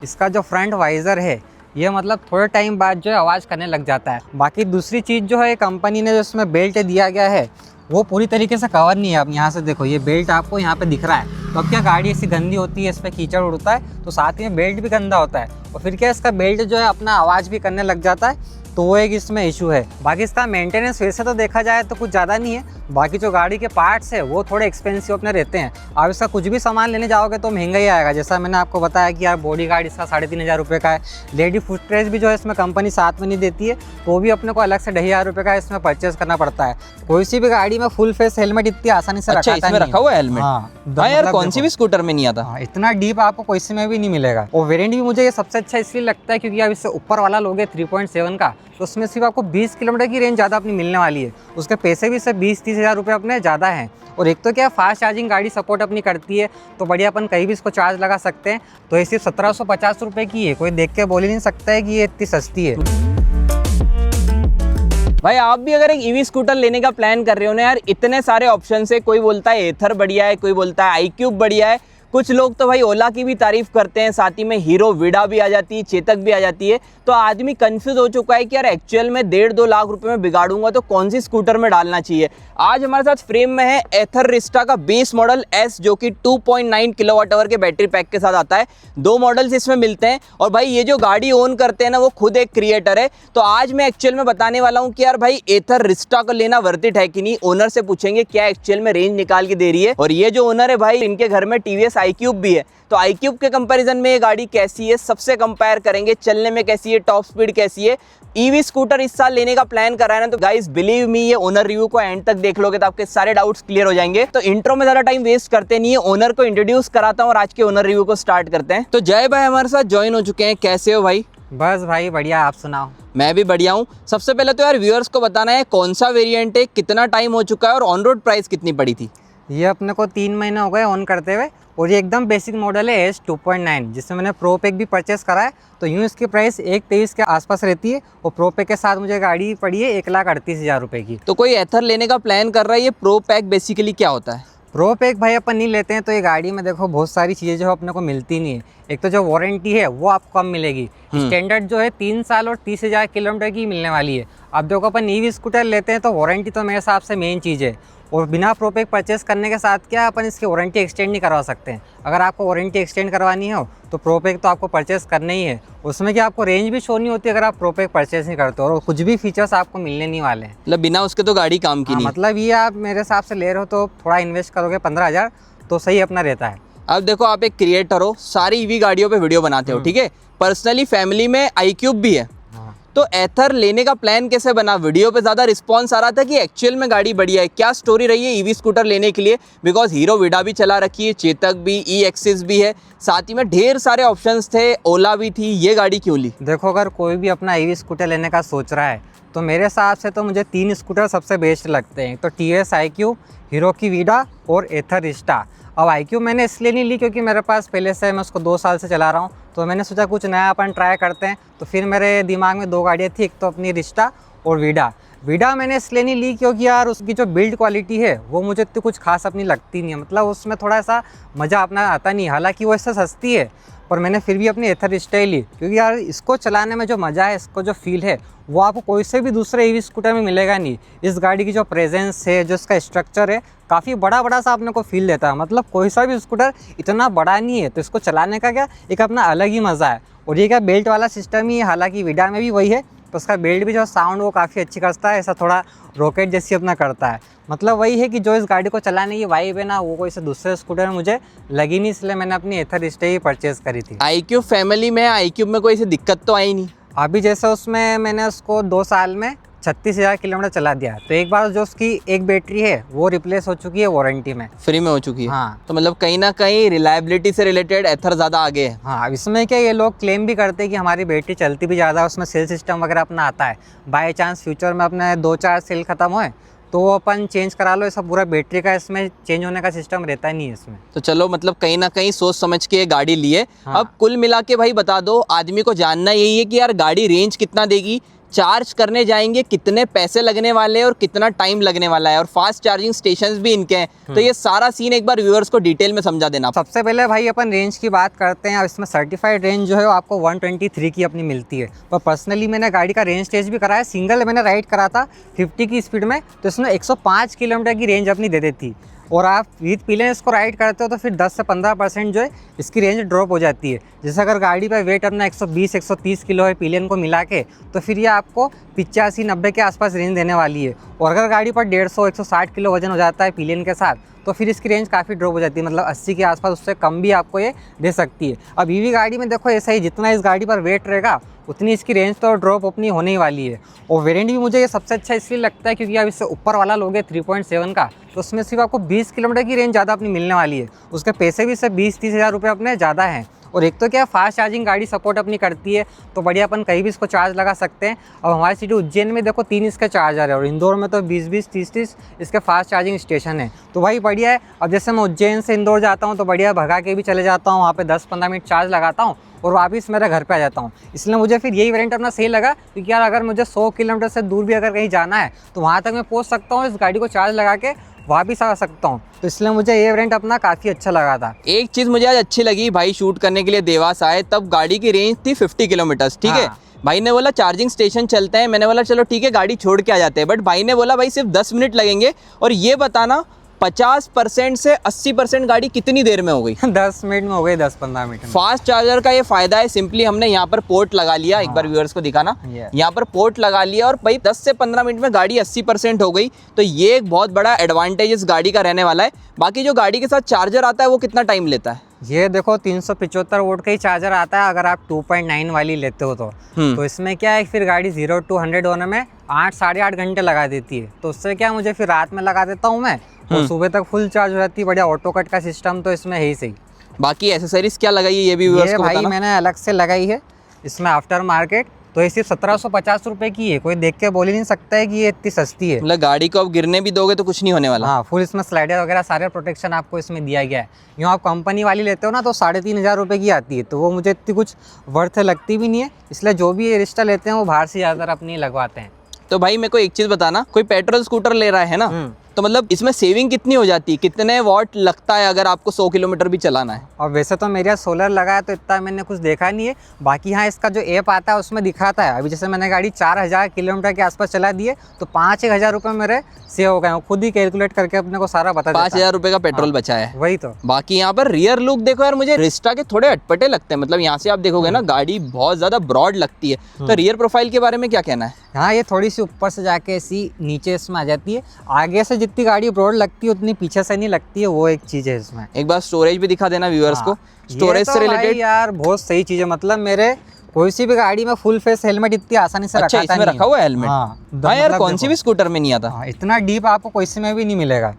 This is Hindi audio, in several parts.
इसका जो फ्रंट वाइज़र है ये मतलब थोड़े टाइम बाद जो है आवाज़ करने लग जाता है। बाकी दूसरी चीज़ जो है कंपनी ने जो इसमें बेल्ट दिया गया है वो पूरी तरीके से कवर नहीं है। अब यहाँ से देखो ये बेल्ट आपको यहाँ पे दिख रहा है, तो अब क्या गाड़ी ऐसी गंदी होती है, इस पर कीचड़ उड़ता है तो साथ में बेल्ट भी गंदा होता है और फिर क्या इसका बेल्ट जो है अपना आवाज़ भी करने लग जाता है, तो वो एक इसमें इशू है। बाकी इसका मेंटेनेंस वैसे तो देखा जाए तो कुछ ज़्यादा नहीं है, बाकी जो गाड़ी के पार्ट्स है वो थोड़े एक्सपेंसिव अपने रहते हैं। आप इसका कुछ भी सामान लेने जाओगे तो महंगा ही आएगा। जैसा मैंने आपको बताया कि यार बॉडी गार्ड इसका 3,500 रुपये का है, लेडी फुटरेस्ट भी जो है इसमें कंपनी साथ में नहीं देती है, तो भी अपने को अलग से 2,500 रुपये का इसमें परचेज करना पड़ता है। कोई सी भी गाड़ी में फुल फेस हेलमेट इतनी आसानी से अच्छा, इसमें रखा हुआ है हेलमेट? हाँ यार, कौन सी भी स्कूटर में नहीं आता। इतना डीप आपको कोई सी में भी नहीं मिलेगा। और वेरिएंट भी मुझे ये सबसे अच्छा इसलिए लगता है क्योंकि आप इससे ऊपर वाला लोगे 3.7 का, तो उसमें सिर्फ आपको 20 किलोमीटर की रेंज ज़्यादा अपनी मिलने वाली है। उसके पैसे भी सिर्फ 20-30 हज़ार रुपये अपने ज़्यादा हैं। और एक तो क्या फास्ट चार्जिंग गाड़ी सपोर्ट अपनी करती है, तो बढ़िया अपन कहीं भी इसको चार्ज लगा सकते हैं। तो ये सिर्फ 1750 रुपये की है, कोई देख के बोल ही नहीं सकता है कि ये इतनी सस्ती है। भाई आप भी अगर एक ईवी स्कूटर लेने का प्लान कर रहे हो ना यार, इतने सारे ऑप्शन है। कोई बोलता है एथर बढ़िया है, कोई बोलता है iQube बढ़िया है, कुछ लोग तो भाई ओला की भी तारीफ करते हैं, साथ ही में हीरो विडा भी आ जाती है, चेतक भी आ जाती है। तो आदमी कंफ्यूज हो चुका है कि यार एक्चुअल में 1.5-2 लाख रुपए में बिगाड़ूंगा तो कौन सी स्कूटर में डालना चाहिए। आज हमारे साथ फ्रेम में है एथर रिस्टा का बेस मॉडल S, जो कि 2.9 किलोवाट आवर के बैटरी पैक के साथ आता है। 2 मॉडल्स इसमें मिलते हैं और भाई ये जो गाड़ी ओन करते हैं ना वो खुद एक क्रिएटर है। तो आज मैं एक्चुअल में बताने वाला हूँ कि यार भाई एथर रिस्टा को लेना वर्थ इट है कि नहीं। ओनर से पूछेंगे क्या एक्चुअल में रेंज निकाल के दे रही है। और ये जो ओनर है भाई, इनके घर में TVS iQube भी है, तो iQube के कंपैरिजन में ये गाड़ी कैसी है सबसे कंपेयर करेंगे, चलने में कैसी है, टॉप स्पीड कैसी है। ईवी स्कूटर इस साल लेने का प्लान कर रहा है ना, तो गाइस बिलीव मी, ये ओनर रिव्यू को एंड तक देख लोगे तो आपके सारे डाउट्स क्लियर हो जाएंगे। तो इंट्रो में ज्यादा टाइम वेस्ट करते नहीं है, ओनर को इंट्रोड्यूस कराता हूँ और आज के ओनर रिव्यू को स्टार्ट करते हैं। तो जय भाई हमारे साथ ज्वाइन हो चुके हैं, कैसे हो भाई? बस भाई बढ़िया, आप सुनाओ? मैं भी बढ़िया हूँ। सबसे पहले तो यार व्यूअर्स को बताना है कौन सा वेरिएंट है, कितना टाइम हो चुका है और ऑन रोड प्राइस कितनी पड़ी थी? ये अपने को 3 महीने हो गए ऑन करते हुए और ये एकदम बेसिक मॉडल है S 2.9, जिसमें मैंने प्रो पैक भी परचेस करा है। तो यूँ इसकी प्राइस 1,23 के आसपास रहती है और प्रो पैक के साथ मुझे गाड़ी पड़ी है 1,38,000 रुपये की। तो कोई एथर लेने का प्लान कर रहा है, ये प्रो पैक बेसिकली क्या होता है? प्रो पैक भाई अपन नहीं लेते हैं तो ये गाड़ी में देखो बहुत सारी चीज़ें जो अपने को मिलती नहीं है। एक तो जो वारंटी है वो आपको कम मिलेगी, स्टैंडर्ड जो है 3 साल और 30,000 किलोमीटर की मिलने वाली है। अब देखो अपन ईवी स्कूटर लेते हैं तो वारंटी तो मेरे हिसाब से मेन चीज़ है, और बिना प्रो पैक परचेस करने के साथ क्या अपन इसकी वारंटी एक्सटेंड नहीं करवा सकते हैं। अगर आपको वारंटी एक्सटेंड करवानी हो तो प्रो पैक तो आपको परचेस करना ही है। उसमें क्या आपको रेंज भी शो नहीं होती अगर आप प्रो पैक परचेस नहीं करते हो, और कुछ भी फीचर्स आपको मिलने नहीं वाले हैं। मतलब बिना उसके तो गाड़ी काम की नहीं। मतलब ये आप मेरे हिसाब से ले रहे हो तो थोड़ा इन्वेस्ट करोगे 15,000 तो सही अपना रहता है। अब देखो आप एक क्रिएटर हो, सारी ईवी गाड़ियों पे वीडियो बनाते हो, ठीक है, पर्सनली फैमिली में iQube भी है, तो एथर लेने का प्लान कैसे बना? वीडियो पे ज़्यादा रिस्पांस आ रहा था कि एक्चुअल में गाड़ी बढ़िया है? क्या स्टोरी रही है ईवी स्कूटर लेने के लिए? बिकॉज हीरो विडा भी चला रखी है, चेतक भी, E-एक्सिस भी है, साथ ही में ढेर सारे ऑप्शंस थे, ओला भी थी, ये गाड़ी क्यों ली? देखो अगर कोई भी अपना ईवी स्कूटर लेने का सोच रहा है तो मेरे हिसाब से तो मुझे 3 स्कूटर सबसे बेस्ट लगते हैं। तो TVS iQube, हीरो की विडा और एथर रिस्टा। अब iQube मैंने इसलिए नहीं ली क्योंकि मेरे पास पहले से मैं उसको 2 साल से चला रहा हूँ, तो मैंने सोचा कुछ नया अपन ट्राई करते हैं। तो फिर मेरे दिमाग में 2 गाड़ियाँ थी, एक तो अपनी रिस्टा और विडा मैंने इसलिए नहीं ली क्योंकि यार उसकी जो बिल्ड क्वालिटी है वो मुझे इतनी कुछ खास अपनी लगती नहीं है। मतलब उसमें थोड़ा सा मज़ा अपना आता नहीं, हालांकि वो इससे सस्ती है, पर मैंने फिर भी अपनी एथर रिस्टा ही ली क्योंकि यार इसको चलाने में जो मज़ा है, इसको जो फील है वो आपको कोई से भी दूसरे ईवी स्कूटर में मिलेगा नहीं। इस गाड़ी की जो प्रेजेंस है, जो इसका स्ट्रक्चर है, काफ़ी बड़ा सा अपने को फील देता है। मतलब कोई सा भी स्कूटर इतना बड़ा नहीं है, तो इसको चलाने का क्या एक अपना अलग ही मज़ा है। और ये क्या बेल्ट वाला सिस्टम ही है, हालांकि विडा में भी वही है, तो उसका बेल्ट भी जो साउंड वो काफ़ी अच्छी करता है, ऐसा थोड़ा रॉकेट जैसी अपना करता है। मतलब वही है कि जो इस गाड़ी को चलाने की वाइब है ना, वो कोई से दूसरे स्कूटर में मुझे लगी नहीं, इसलिए मैंने अपनी एथर रिस्टा ही परचेज़ करी थी। iQube फैमिली में, iQube में कोई ऐसी दिक्कत तो आई नहीं? अभी जैसे उसमें मैंने उसको 2 साल में 36,000 किलोमीटर चला दिया, तो एक बार जो उसकी एक बैटरी है वो रिप्लेस हो चुकी है वारंटी में, फ्री में हो चुकी है। हाँ। तो मतलब कहीं ना कहीं रिलायबिलिटी से रिलेटेड एथर ज़्यादा आगे है। हाँ, अब इसमें क्या ये लोग क्लेम भी करते हैं कि हमारी बैटरी चलती भी ज़्यादा है, उसमें सेल सिस्टम वगैरह अपना आता है। बाई चांस फ्यूचर में अपने 2-4 सेल ख़त्म होए तो वो अपन चेंज करा लो, ऐसा पूरा बैटरी का इसमें चेंज होने का सिस्टम रहता नहीं है इसमें। तो चलो, मतलब कहीं ना कहीं सोच समझ के ये गाड़ी लिए। हाँ। अब कुल मिला के भाई बता दो, आदमी को जानना यही है कि यार गाड़ी रेंज कितना देगी, चार्ज करने जाएंगे कितने पैसे लगने वाले हैं और कितना टाइम लगने वाला है, और फास्ट चार्जिंग स्टेशंस भी इनके हैं। तो ये सारा सीन एक बार व्यूअर्स को डिटेल में समझा देना। सबसे पहले भाई अपन रेंज की बात करते हैं। अब इसमें सर्टिफाइड रेंज जो है वो आपको 123 की अपनी मिलती है। पर पर्सनली मैंने गाड़ी का रेंज टेस्ट भी कराया, सिंगल मैंने राइड करा था 50 की स्पीड में, तो इसमें 105 किलोमीटर की रेंज अपनी दे देती। और आप विद पिलियन इसको राइड करते हो तो फिर 10 से 15% जो है इसकी रेंज ड्रॉप हो जाती है। जैसे अगर गाड़ी का वेट अपना 120-130 किलो है पिलियन को मिला के, तो फिर ये आपको 85-90 के आसपास रेंज देने वाली है। और अगर गाड़ी पर 150-160 किलो वजन हो जाता है पिलियन के साथ, तो फिर इसकी रेंज काफ़ी ड्रॉप हो जाती है, मतलब 80 के आसपास, उससे कम भी आपको ये दे सकती है। अब ईवी गाड़ी में देखो ऐसा ही, जितना इस गाड़ी पर वेट रहेगा उतनी इसकी रेंज तो ड्रॉप अपनी होने ही वाली है। और वेरिएंट भी मुझे ये सबसे अच्छा इसलिए लगता है क्योंकि अब इससे ऊपर वाला लोगे 3.7 का, तो उसमें सिर्फ आपको 20 किलोमीटर की रेंज ज़्यादा अपनी मिलने वाली है। उसके पैसे भी इससे 20-30 हज़ार रुपये अपने ज़्यादा हैं। और एक तो क्या फास्ट चार्जिंग गाड़ी सपोर्ट अपनी करती है, तो बढ़िया अपन कहीं भी इसको चार्ज लगा सकते हैं। अब हमारी सिटी उज्जैन में देखो 3 इसके चार्जर है, और इंदौर में तो 20-20, 30-30 इसके फास्ट चार्जिंग स्टेशन है। तो भाई बढ़िया है। अब जैसे मैं उज्जैन से इंदौर जाता हूँ तो बढ़िया भगा के भी चले जाता हूँ, वहाँ पे 10-15 मिनट चार्ज लगाता हूँ और वापस मेरे घर पे आ जाता हूँ। इसलिए मुझे फिर यही वेरिएंट अपना सही लगा, क्योंकि यार अगर मुझे 100 किलोमीटर से दूर भी अगर कहीं जाना है तो वहाँ तक मैं पहुँच सकता हूँ, इस गाड़ी को चार्ज लगा के वापस आ सकता हूँ। तो इसलिए मुझे ये वेरिएंट अपना काफ़ी अच्छा लगा था। एक चीज़ मुझे आज अच्छी लगी, भाई शूट करने के लिए देवास आए तब गाड़ी की रेंज थी 50 किलोमीटर्स, ठीक है। भाई ने बोला चार्जिंग स्टेशन चलते हैं, मैंने बोला चलो ठीक है गाड़ी छोड़ के आ जाते हैं, बट भाई ने बोला भाई सिर्फ 10 मिनट लगेंगे। और ये बताना 50% से 80% गाड़ी कितनी देर में हो गई? 10 मिनट में हो गई, 10-15 मिनट में। फास्ट चार्जर का ये फायदा है, सिंपली हमने यहाँ पर पोर्ट लगा लिया, एक बार व्यूअर्स को दिखाना, यहाँ पर पोर्ट लगा लिया और भाई 10 से 15 मिनट में गाड़ी 80% हो गई। तो ये एक बहुत बड़ा एडवांटेज इस गाड़ी का रहने वाला है। बाकी जो गाड़ी के साथ चार्जर आता है वो कितना टाइम लेता है? ये देखो 375 वोल्ट का ही चार्जर आता है अगर आप 2.9 वाली लेते हो तो इसमें क्या है, फिर गाड़ी 0 to 100 होने में 8-8.5 घंटे लगा देती है। तो उससे क्या, मुझे फिर रात में लगा देता हूँ मैं, और सुबह तक फुल चार्ज हो जाती है। बढ़िया ऑटो कट का सिस्टम तो इसमें है ही सही। बाकी एसेसरीज क्या लगाई है ये भी व्यूअर्स को भाई बताना। मैंने अलग से लगाई है इसमें आफ्टर मार्केट, तो ये सिर्फ 1750 रुपये की है। कोई देख के बोल ही नहीं सकता है कि ये इतनी सस्ती है। मतलब गाड़ी को अब गिरने भी दोगे तो कुछ नहीं होने वाला। हाँ, फुल इसमें स्लाइडर वगैरह सारे प्रोटेक्शन आपको इसमें दिया गया है। यूँ आप कंपनी वाली लेते हो ना तो 3500 रुपये की आती है, तो वो मुझे इतनी कुछ वर्थ लगती भी नहीं है। इसलिए जो भी ये रिश्ता लेते हैं वो बाहर से ज़्यादातर अपनी लगवाते हैं। तो भाई मेरे को एक चीज़ बताना, कोई पेट्रोल स्कूटर ले रहा है ना, तो मतलब इसमें सेविंग कितनी हो जाती है, कितने वॉट लगता है अगर आपको 100 किलोमीटर भी चलाना है? और वैसे तो मेरे यहाँ सोलर लगा है तो इतना मैंने कुछ देखा नहीं है। बाकी हाँ, इसका जो ऐप आता है उसमें दिखाता है। अभी जैसे मैंने गाड़ी 4000 किलोमीटर के आसपास चला दी है तो 5-1 हज़ार रुपये मेरे सेव हो गए। वो खुद ही कैलकुलेट करके अपने को सारा बता देता है। 5000 रुपये का पेट्रोल बचा है। वही तो। बाकी यहाँ पर रियर लुक देखो यार, मुझे रिस्टा के थोड़े अटपटे लगते हैं। मतलब यहाँ से आप देखोगे ना गाड़ी बहुत ज़्यादा ब्रॉड लगती है। तो रियर प्रोफाइल के बारे में क्या कहना है? हाँ, ये थोड़ी सी ऊपर से जाके ऐसी नीचे इसमें आ जाती है। आगे से जितनी गाड़ी ब्रॉड लगती है उतनी पीछे से नहीं लगती है, वो एक चीज़ है इसमें। एक बार स्टोरेज भी दिखा देना व्यूअर्स को। स्टोरेज से रिलेटेड यार बहुत सही चीज़ है। मतलब मेरे कोई सी भी गाड़ी में फुल फेस हेलमेट इतनी आसानी से अच्छा इसमें रखा हुआ है हेलमेट? हाँ यार, कौन सी भी स्कूटर में नहीं आता। इतना डीप आपको कोई सी में भी नहीं मिलेगा।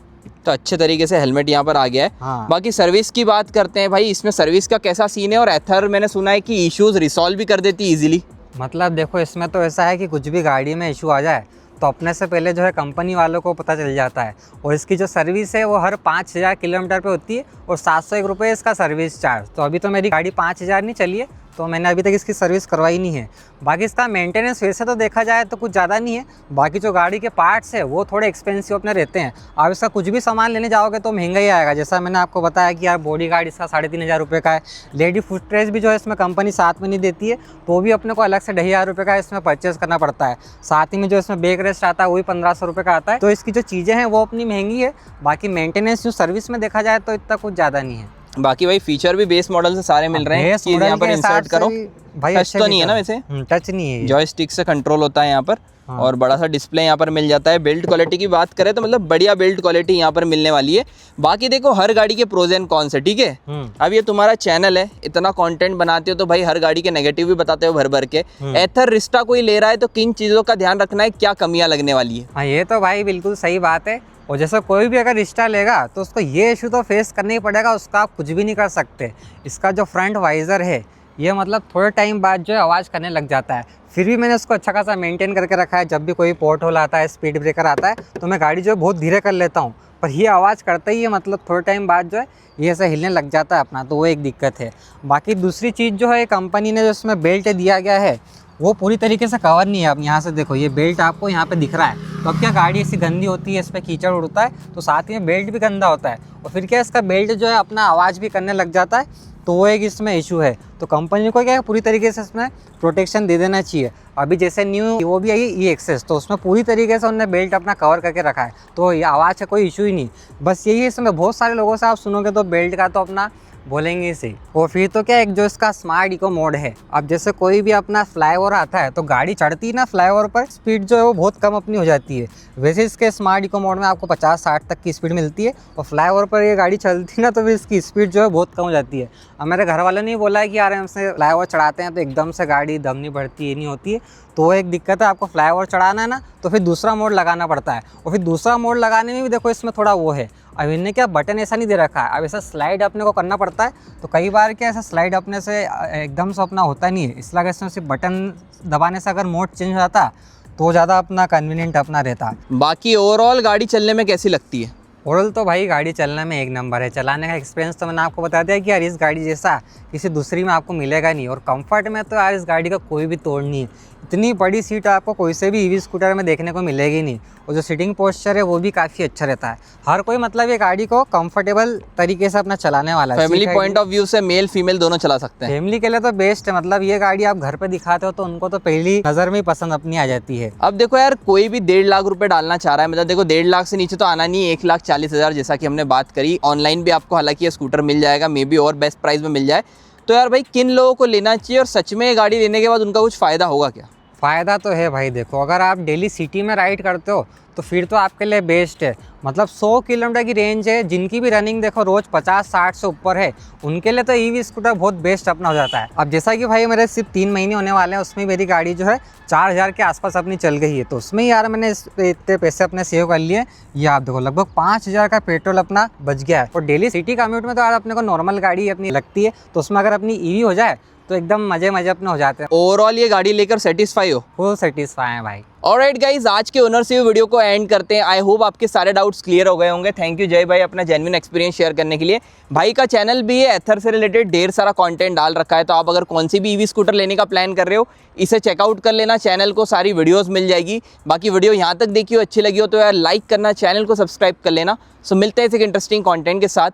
तो अच्छे तरीके से हेलमेट यहाँ पर आ गया है। हाँ। बाकी सर्विस की बात करते हैं भाई, इसमें सर्विस का कैसा सीन है? और एथर मैंने सुना है कि इश्यूज रिसॉल्व भी कर देती इजीली। मतलब देखो इसमें तो ऐसा है कि कुछ भी गाड़ी में इशू आ जाए तो अपने से पहले जो है कंपनी वालों को पता चल जाता है। और इसकी जो सर्विस है वो हर 5000 किलोमीटर पे होती है और 701 रुपये इसका सर्विस चार्ज। तो अभी तो मेरी गाड़ी 5000 नहीं चली है, तो मैंने अभी तक इसकी सर्विस करवाई नहीं है। बाकी इसका मेंटेनेंस वैसे तो देखा जाए तो कुछ ज़्यादा नहीं है। बाकी जो गाड़ी के पार्ट्स है वो थोड़े एक्सपेंसिव अपने रहते हैं। आप इसका कुछ भी सामान लेने जाओगे तो महंगा ही आएगा। जैसा मैंने आपको बताया कि यार बॉडी गार्ड इसका 3500 रुपये का है। लेडी फुट रेस्ट भी जो है इसमें कंपनी साथ में नहीं देती है, तो भी अपने को अलग से 2500 रुपये का इसमें परचेस करना पड़ता है। साथ ही में जो इसमें बैक रेस्ट आता है वही 1500 रुपये का आता है। तो इसकी जो चीज़ें हैं वो अपनी महंगी है। बाकी मेंटेनेंस जो सर्विस में देखा जाए तो इतना कुछ ज़्यादा नहीं है। बाकी भाई फीचर भी बेस मॉडल से सारे मिल रहे हैं। चीज यहाँ पर इंसर्ट करो भाई, टच तो नहीं है ना वैसे? टच नहीं है, जॉयस्टिक से कंट्रोल होता है यहाँ पर। और बड़ा सा डिस्प्ले यहाँ पर मिल जाता है। बिल्ड क्वालिटी की बात करें तो मतलब बढ़िया बिल्ड क्वालिटी यहाँ पर मिलने वाली है। बाकी देखो हर गाड़ी के प्रोज एंड कॉन्स है, ठीक है। अब ये तुम्हारा चैनल है, इतना कंटेंट बनाते हो तो भाई हर गाड़ी के नेगेटिव भी बताते हो भर भर के। एथर रिस्टा कोई ले रहा है तो किन चीज़ों का ध्यान रखना है, क्या कमियाँ लगने वाली है? हाँ, ये तो भाई बिल्कुल सही बात है। और जैसे कोई भी अगर रिश्ता लेगा तो उसको ये इशू तो फेस करना ही पड़ेगा, उसका आप कुछ भी नहीं कर सकते। इसका जो फ्रंट वाइज़र है ये मतलब थोड़े टाइम बाद जो है आवाज़ करने लग जाता है। फिर भी मैंने उसको अच्छा खासा मेंटेन करके रखा है। जब भी कोई पोर्ट होल आता है, स्पीड ब्रेकर आता है, तो मैं गाड़ी जो है बहुत धीरे कर लेता हूँ, पर ये आवाज़ करता ही है। मतलब थोड़े टाइम बाद जो है ये ऐसा हिलने लग जाता है अपना, तो वो एक दिक्कत है। बाकी दूसरी चीज़ जो है कंपनी ने जो इसमें बेल्ट दिया गया है वो पूरी तरीके से कवर नहीं है। अब यहाँ से देखो, ये बेल्ट आपको यहाँ पे दिख रहा है, तो अब क्या गाड़ी ऐसी गंदी होती है, इस पर कीचड़ उड़ता है तो साथ ही में बेल्ट भी गंदा होता है, और फिर क्या इसका बेल्ट जो है अपना आवाज़ भी करने लग जाता है, तो वो एक इसमें इशू है। तो कंपनी को क्या है, पूरी तरीके से इसमें प्रोटेक्शन दे देना चाहिए। अभी जैसे न्यू वो भी आई ई एक्सेस, तो उसमें पूरी तरीके से उन्होंने बेल्ट अपना कवर करके रखा है, तो ये आवाज़ का कोई इशू ही नहीं। बस यही है, इसमें बहुत सारे लोगों से आप सुनोगे तो बेल्ट का तो अपना बोलेंगे इसे। और फिर तो क्या, एक जो इसका स्मार्ट इको मोड है, अब जैसे कोई भी अपना फ्लाईओवर आता है तो गाड़ी चढ़ती है ना फ्लाईओवर पर, स्पीड जो है वो बहुत कम अपनी हो जाती है। वैसे इसके स्मार्ट इको मोड में आपको 50-60 तक की स्पीड मिलती है, और फ्लाईओवर पर ये गाड़ी चलती है ना तो फिर इसकी स्पीड जो है बहुत कम हो जाती है। अब मेरे घर वालों ने बोला है कि यार हमसे फ्लाईओवर चढ़ाते हैं तो एकदम से गाड़ी दम नहीं बढ़ती, ये नहीं होती है, तो वो एक दिक्कत है। आपको फ्लाईओवर चढ़ाना है ना तो फिर दूसरा मोड लगाना पड़ता है, और फिर दूसरा मोड लगाने में भी देखो इसमें थोड़ा वो है, अब इन्हें क्या बटन ऐसा नहीं दे रखा है, अब ऐसा स्लाइड अपने को करना पड़ता है। तो कई बार क्या ऐसा स्लाइड अपने से एकदम से अपना होता नहीं है, इसलिए इसमें सिर्फ बटन दबाने से अगर मोड चेंज हो जाता तो ज़्यादा अपना कन्वीनियंट अपना रहता। बाकी ओवरऑल गाड़ी चलने में कैसी लगती है? ओवरऑल तो भाई गाड़ी चलने में एक नंबर है। चलाने का एक्सपीरियंस तो मैंने आपको बता दिया कि यार इस गाड़ी जैसा किसी दूसरी में आपको मिलेगा नहीं, और कंफर्ट में तो यार इस गाड़ी का कोई भी तोड़ नहीं है। इतनी बड़ी सीट आपको कोई से भी ईवी स्कूटर में देखने को मिलेगी नहीं, और जो सीटिंग पोस्चर है वो भी काफ़ी अच्छा रहता है। हर कोई मतलब ये गाड़ी को कंफर्टेबल तरीके से अपना चलाने वाला है। फैमिली पॉइंट ऑफ व्यू से मेल फीमेल दोनों चला सकते हैं। फैमिली के लिए तो बेस्ट है, मतलब ये गाड़ी आप घर पे दिखाते हो तो उनको तो पहली नज़र में ही पसंद अपनी आ जाती है। अब देखो यार, कोई भी 1.5 लाख रुपए डालना चाह रहा है, मतलब देखो 1.5 लाख से नीचे तो आना नहीं है, 1,40,000 जैसा कि हमने बात करी। ऑनलाइन भी आपको हालांकि ये स्कूटर मिल जाएगा, मे बी और बेस्ट प्राइस में मिल जाए। तो यार भाई, किन लोगों को लेना चाहिए, और सच में ये गाड़ी लेने के बाद उनका कुछ फ़ायदा होगा क्या? फ़ायदा तो है भाई। देखो, अगर आप डेली सिटी में राइड करते हो तो फिर तो आपके लिए बेस्ट है। मतलब 100 किलोमीटर की रेंज है, जिनकी भी रनिंग देखो रोज़ 50-60 से ऊपर है, उनके लिए तो ईवी स्कूटर बहुत बेस्ट अपना हो जाता है। अब जैसा कि भाई मेरे सिर्फ 3 महीने होने वाले हैं, उसमें मेरी गाड़ी जो है 4000 के आसपास अपनी चल गई है, तो उसमें यार मैंने इतने पैसे अपने सेव कर लिए। ये आप देखो लगभग 5000 का पेट्रोल अपना बच गया है। और डेली सिटी कम्यूट में तो यार अपने को नॉर्मल गाड़ी अपनी लगती है, तो उसमें अगर अपनी ईवी हो जाए तो एकदम मजे अपने हो जाते हैं। ओवरऑल ये गाड़ी लेकर सेटिस्फाई हो? फुल सेटिस्फाई है भाई। ऑलराइट गाइज, आज के ओनर से ये वीडियो को एंड करते हैं। आई होप आपके सारे डाउट्स क्लियर हो गए होंगे। थैंक यू जय भाई अपना जेन्युइन एक्सपीरियंस शेयर करने के लिए। भाई का चैनल भी है, एथर से रिलेटेड ढेर सारा कंटेंट डाल रखा है, तो आप अगर कौन सी भी ईवी स्कूटर लेने का प्लान कर रहे हो, इसे चेकआउट कर लेना। चैनल को सारी वीडियोस मिल जाएगी। बाकी वीडियो यहाँ तक देखी हो, अच्छी लगी हो तो यार लाइक करना, चैनल को सब्सक्राइब कर लेना। सो मिलते हैं एक इंटरेस्टिंग कॉन्टेंट के साथ।